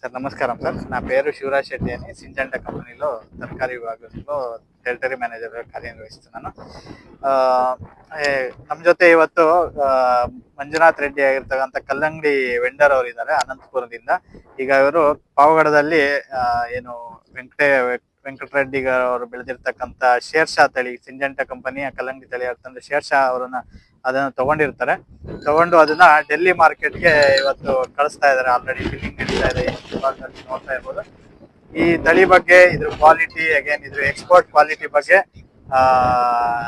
Sir నమస్కారం sir. నా పేరు శివరాజ్ శెట్టి అని సింజంటా కంపెనీలో ತರಕಾರಿ ವಿಭಾಗದಲ್ಲಿ ಟೆರಿಟರಿ ಮ್ಯಾನೇಜರ್ ಕಾರ್ಯನಿರ್ವಹಿస్తున్నాను. ನಮ್ಮ ಜೊತೆ ಇವತ್ತು ಮಂಜುನಾಥ್ ರೆಡ್ಡಿ ಆಗಿರ್ತಕ್ಕಂಥ ಕಲ್ಲಂಗಡಿ ವೆಂಡರ್ ಅವರು ಇದ್ದಾರೆ ಅನಂತಪುರದಿಂದ. ಈಗ ಇವರು ಪಾವಗಡದಲ್ಲಿ ಏನು ವೆಂಕಟರೆಡ್ಡಿ ಅವರು ಬೆಳೆದಿರ್ತಕ್ಕಂಥ ಶೇರ್ಷಾ ತಳಿ ಸಿಂಜಂಟಾ ಕಂಪನಿಯ ಕಲ್ಲಂಗಡಿ ತಳಿ ಅಂತಂದ್ರೆ ಶೇರ್ಷಾ ಅವರನ್ನ ಅದನ್ನು ತಗೊಂಡಿರ್ತಾರೆ. ತಗೊಂಡು ಅದನ್ನ ಡೆಲ್ಲಿ ಮಾರ್ಕೆಟ್ಗೆ ಇವತ್ತು ಕಳಿಸ್ತಾ ಇದ್ದಾರೆ. ಆಲ್ರೆಡಿ ಫಿಲ್ಲಿಂಗ್ ನಡೀತಾ ಇದೆ. ನೋಡ್ತಾ ಇರ್ಬೋದು. ಈ ತಳಿ ಬಗ್ಗೆ, ಇದ್ರ ಕ್ವಾಲಿಟಿ, ಅಗೇನ್ ಇದ್ರ ಎಕ್ಸ್ಪೋರ್ಟ್ ಕ್ವಾಲಿಟಿ ಬಗ್ಗೆ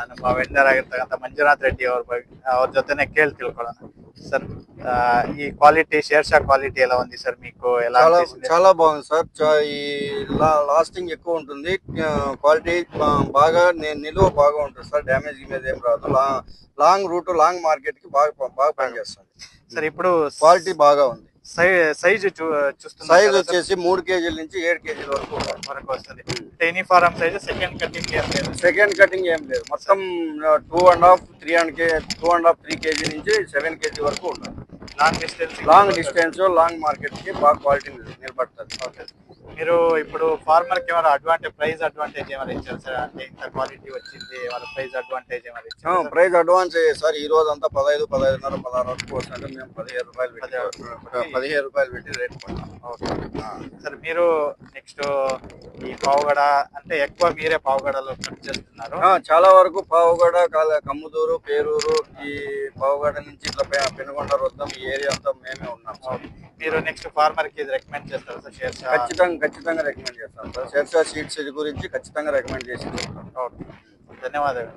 ನಮ್ಮ ವೆಂಡರ್ ಆಗಿರ್ತಕ್ಕಂಥ ಮಂಜುನಾಥ್ ರೆಡ್ಡಿ ಅವ್ರ ಜೊತೆನೆ ತಿಳ್ಕೊಳ್ಳೋಣ. సార్ ఈ క్వాలిటీ షేర్షా క్వాలిటీ ఎలా ఉంది సార్ మీకు? ఎలా చాలా బాగుంది సార్. ఈ లాస్టింగ్ ఎక్కువ ఉంటుంది, క్వాలిటీ బాగా నిలువ బాగా ఉంటుంది సార్. డ్యామేజ్ ఇమేజ్ ఏం రాదు. లాంగ్ రూట్ లాంగ్ మార్కెట్ కి బాగా పనిచేస్తుంది సార్. ఇప్పుడు క్వాలిటీ బాగా ఉంది. సైజు సైజ్ వచ్చేసి 3 కేజీల నుంచి 7 కేజీల వరకు వస్తుంది. Uniform size. సెకండ్ కటింగ్ ఏం లేదు. మొత్తం 2.5 3 కేజీ నుంచి 7 కేజీ వరకు ఉంటుంది. లాంగ్ డిస్టెన్స్ లాంగ్ మార్కెట్ కి బాగా క్వాలిటీ నిలబడుతుంది. మీరు ఇప్పుడు ఫార్మర్ కి ఏమైనా ప్రైస్ అడ్వాంటేజ్ ఏమైనా ఇచ్చారు సార్? అంటే ఇంత క్వాలిటీ వచ్చింది, వాళ్ళ ప్రైస్ అడ్వాంటేజ్ ఏమైనా ఇచ్చారు? Price advance sir. ఈ రోజు అంతా 15, 15.5, 16 వరకు వస్తుంటే మేము 17 రూపాయలు పెట్టి రేట్ కొన్నాం. సార్ మీరు నెక్స్ట్ ఈ పావుగడ అంటే ఎక్కువ మీరే పావుగడలో కట్ చేస్తున్నారు? చాలా వరకు పావుగడ, కమ్ముదూరు, పేరూరు, ఈ పావుగడ నుంచి ఇట్లా పెనుగొండ, రొద్దం ఈ ఏరియా అంతా మేమే ఉన్నాం. మీరు నెక్స్ట్ ఫార్మర్ కి రికమెండ్ చేస్తారు సార్? షేర్షా ఖచ్చితంగా రికమెండ్ చేస్తాం సార్. షేర్షా సీడ్స్ గురించి ఖచ్చితంగా రికమెండ్ చేసి. ధన్యవాదాలు.